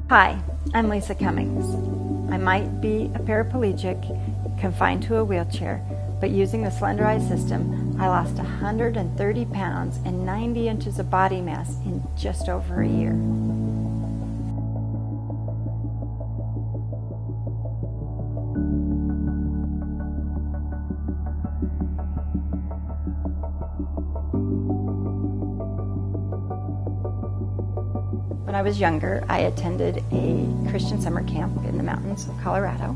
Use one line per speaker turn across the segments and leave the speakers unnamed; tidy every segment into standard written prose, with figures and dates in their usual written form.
Hi, I'm Lisa Cummings. I might be a paraplegic, confined to a wheelchair, but using the Slenderiiz system, I lost 130 pounds and 90 inches of body mass in just over a year. When I was younger, I attended a Christian summer camp in the mountains of Colorado.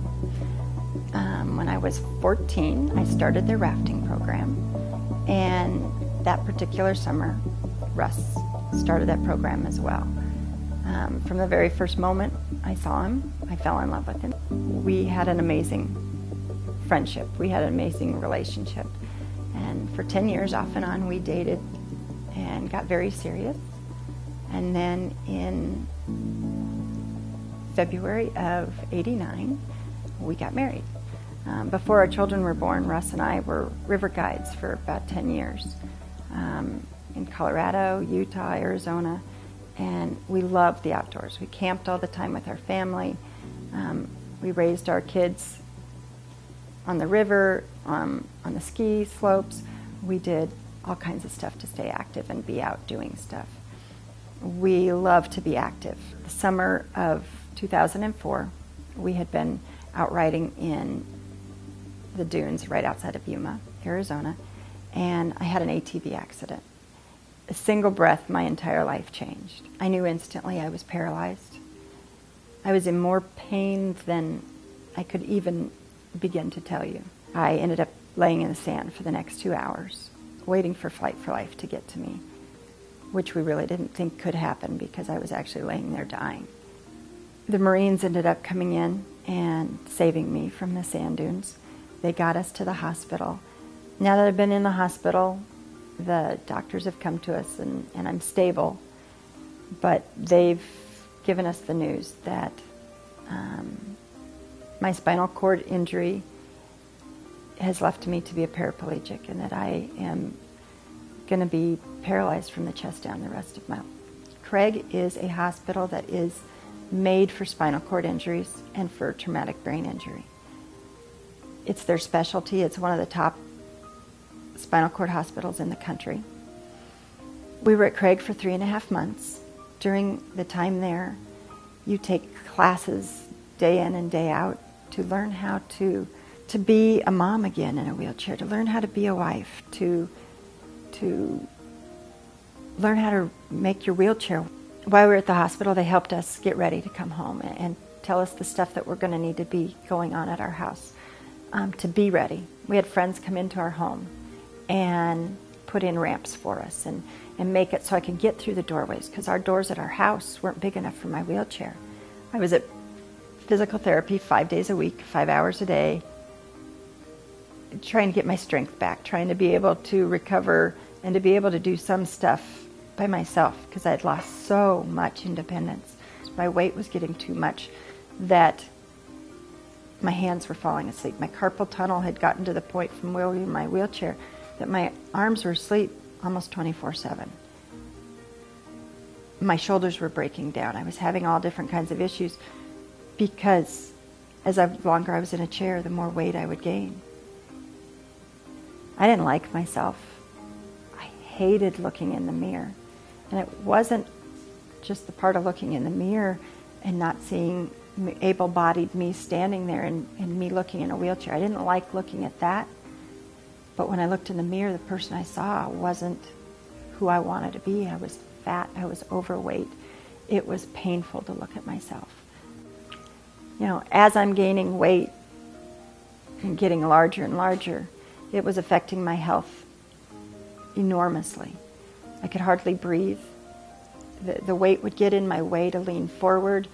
When I was 14, I started their rafting program, and that particular summer, Russ started that program as well. From the very first moment I saw him, I fell in love with him. We had an amazing friendship. We had an amazing relationship. And for 10 years, off and on, we dated and got very serious. And then in February of '89, we got married. Before our children were born, Russ and I were river guides for about 10 years in Colorado, Utah, Arizona, and we loved the outdoors. We camped all the time with our family. We raised our kids on the river, on the ski slopes. We did all kinds of stuff to stay active and be out doing stuff. We love to be active. The summer of 2004, we had been out riding in the dunes right outside of Yuma, Arizona, and I had an ATV accident. A single breath, my entire life changed. I knew instantly I was paralyzed. I was in more pain than I could even begin to tell you. I ended up laying in the sand for the next 2 hours, waiting for Flight for Life to get to me, which we really didn't think could happen because I was actually laying there dying. The Marines ended up coming in and saving me from the sand dunes. They got us to the hospital. Now that I've been in the hospital, the doctors have come to us and I'm stable, but they've given us the news that my spinal cord injury has left me to be a paraplegic and that I am going to be paralyzed from the chest down the rest of my life. Craig is a hospital that is made for spinal cord injuries and for traumatic brain injury. It's their specialty. It's one of the top spinal cord hospitals in the country. We were at Craig for 3.5 months. During the time there, you take classes day in and day out to learn how to be a mom again in a wheelchair, to learn how to be a wife, to learn how to make your wheelchair. While we were at the hospital, they helped us get ready to come home and tell us the stuff that we're going to need to be going on at our house to be ready. We had friends come into our home and put in ramps for us and make it so I could get through the doorways because our doors at our house weren't big enough for my wheelchair. I was at physical therapy 5 days a week, 5 hours a day, trying to get my strength back, trying to be able to recover and to be able to do some stuff by myself because I had lost so much independence. My weight was getting too much that my hands were falling asleep. My carpal tunnel had gotten to the point from wielding my wheelchair that my arms were asleep almost 24/7. My shoulders were breaking down. I was having all different kinds of issues because the longer I was in a chair, the more weight I would gain. I didn't like myself. I hated looking in the mirror. And it wasn't just the part of looking in the mirror and not seeing able-bodied me standing there and me looking in a wheelchair. I didn't like looking at that. But when I looked in the mirror, the person I saw wasn't who I wanted to be. I was fat. I was overweight. It was painful to look at myself. You know, as I'm gaining weight and getting larger and larger, it was affecting my health enormously. I could hardly breathe. The weight would get in my way to lean forward.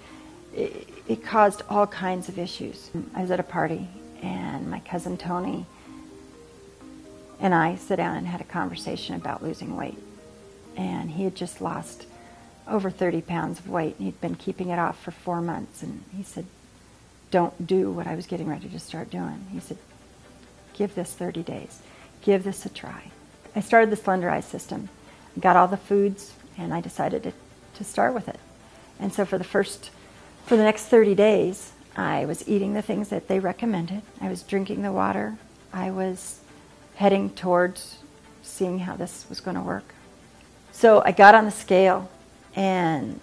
It caused all kinds of issues. I was at a party and my cousin Tony and I sat down and had a conversation about losing weight. And he had just lost over 30 pounds of weight and he'd been keeping it off for 4 months. And he said, don't do what I was getting ready to start doing. He said, give this 30 days. Give this a try. I started the Slenderiiz system. Got all the foods and I decided to start with it. And so for the first For the next 30 days, I was eating the things that they recommended. I was drinking the water. I was heading towards seeing how this was going to work. So I got on the scale, and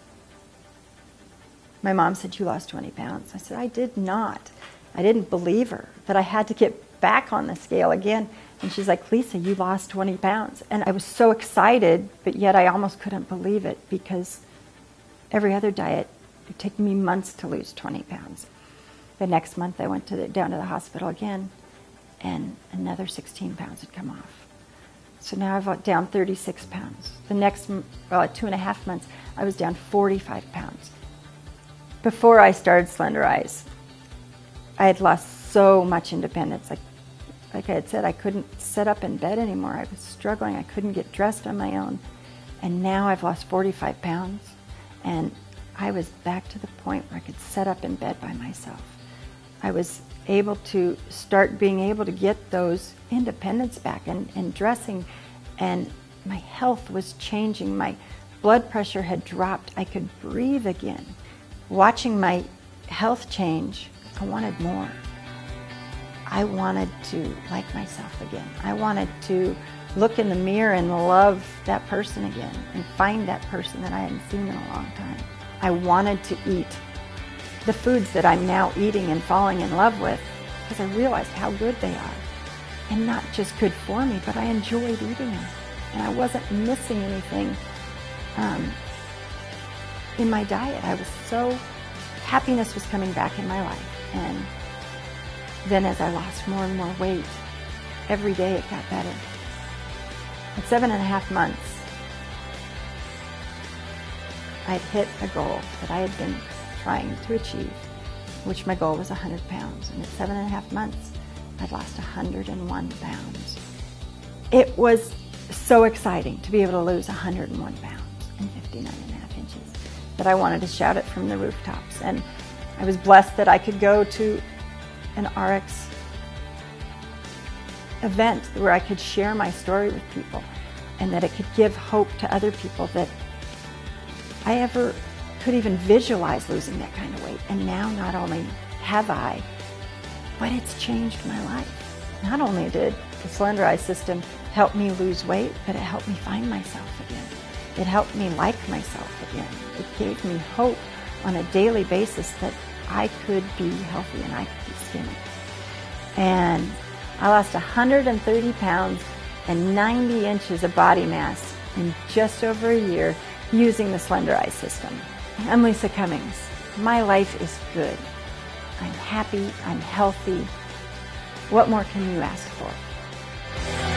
my mom said, "You lost 20 pounds." I said, "I did not." I didn't believe her, that I had to get back on the scale again. And she's like, "Lisa, you lost 20 pounds. And I was so excited, but yet I almost couldn't believe it, because every other diet, it took me months to lose 20 pounds. The next month I went down to the hospital again, and another 16 pounds had come off. So now I've down 36 pounds. The next, 2.5 months, I was down 45 pounds. Before I started Slenderiiz, I had lost so much independence. Like I had said, I couldn't sit up in bed anymore. I was struggling. I couldn't get dressed on my own. And now I've lost 45 pounds, and I was back to the point where I could sit up in bed by myself. I was able to start being able to get those independence back and dressing, and my health was changing. My blood pressure had dropped. I could breathe again. Watching my health change, I wanted more. I wanted to like myself again. I wanted to look in the mirror and love that person again and find that person that I hadn't seen in a long time. I wanted to eat the foods that I'm now eating and falling in love with, because I realized how good they are. And not just good for me, but I enjoyed eating them. And I wasn't missing anything in my diet. I was so, happiness was coming back in my life. And then as I lost more and more weight, every day it got better. At 7.5 months, I'd hit a goal that I had been trying to achieve, which my goal was 100 pounds. And at 7.5 months, I'd lost 101 pounds. It was so exciting to be able to lose 101 pounds and 59.5 inches that I wanted to shout it from the rooftops. And I was blessed that I could go to an ARIIX event where I could share my story with people, and that it could give hope to other people that I ever could even visualize losing that kind of weight. And now not only have I, but it's changed my life. Not only did the Slenderiiz system help me lose weight, but it helped me find myself again. It helped me like myself again. It gave me hope on a daily basis that I could be healthy and I could be skinny. And I lost 130 pounds and 90 inches of body mass in just over a year using the Slenderiiz system. I'm Lisa Cummings. My life is good. I'm happy, I'm healthy. What more can you ask for?